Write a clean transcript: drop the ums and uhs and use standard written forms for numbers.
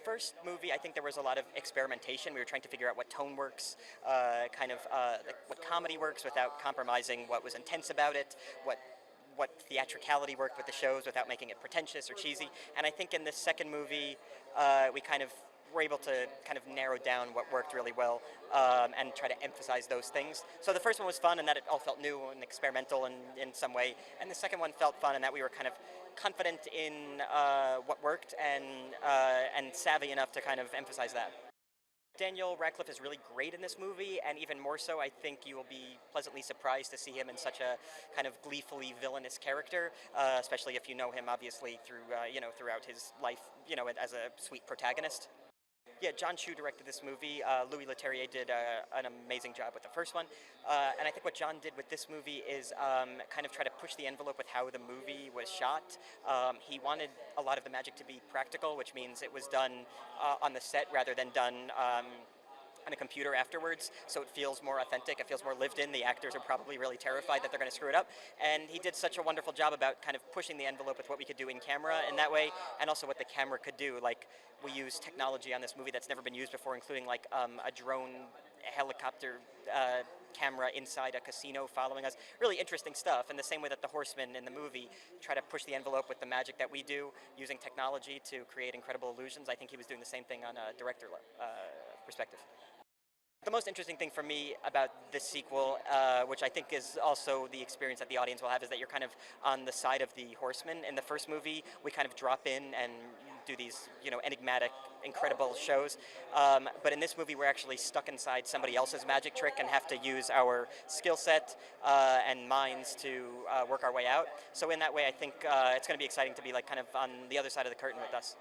first movie, I think there was a lot of experimentation. We were trying to figure out what tone works, like what comedy works without compromising what was intense about it, what theatricality worked with the shows without making it pretentious or cheesy. And I think in this second movie, we kind of were able to kind of narrow down what worked really well and try to emphasize those things. So the first one was fun in that it all felt new and experimental in some way, and the second one felt fun in that we were kind of confident in what worked and savvy enough to kind of emphasize that. Daniel Radcliffe is really great in this movie, and even more so, I think you will be pleasantly surprised to see him in such a kind of gleefully villainous character, especially if you know him, obviously, through, throughout his life, as a sweet protagonist. Yeah, John Chu directed this movie. Louis Leterrier did an amazing job with the first one. And I think what John did with this movie is kind of try to push the envelope with how the movie was shot. He wanted a lot of the magic to be practical, which means it was done on the set rather than done on a computer afterwards, so it feels more authentic, it feels more lived in. The actors are probably really terrified that they're going to screw it up, and he did such a wonderful job about kind of pushing the envelope with what we could do in camera in that way, and also what the camera could do. Like, we use technology on this movie that's never been used before, including like a drone helicopter camera inside a casino following us. Really interesting stuff, in the same way that the horsemen in the movie try to push the envelope with the magic that we do, using technology to create incredible illusions. I think he was doing the same thing on a director perspective. The most interesting thing for me about this sequel, which I think is also the experience that the audience will have, is that you're kind of on the side of the horsemen. In the first movie, we kind of drop in and do these, enigmatic, incredible shows. But in this movie, we're actually stuck inside somebody else's magic trick and have to use our skill set and minds to work our way out. So in that way, I think it's going to be exciting to be like kind of on the other side of the curtain with us.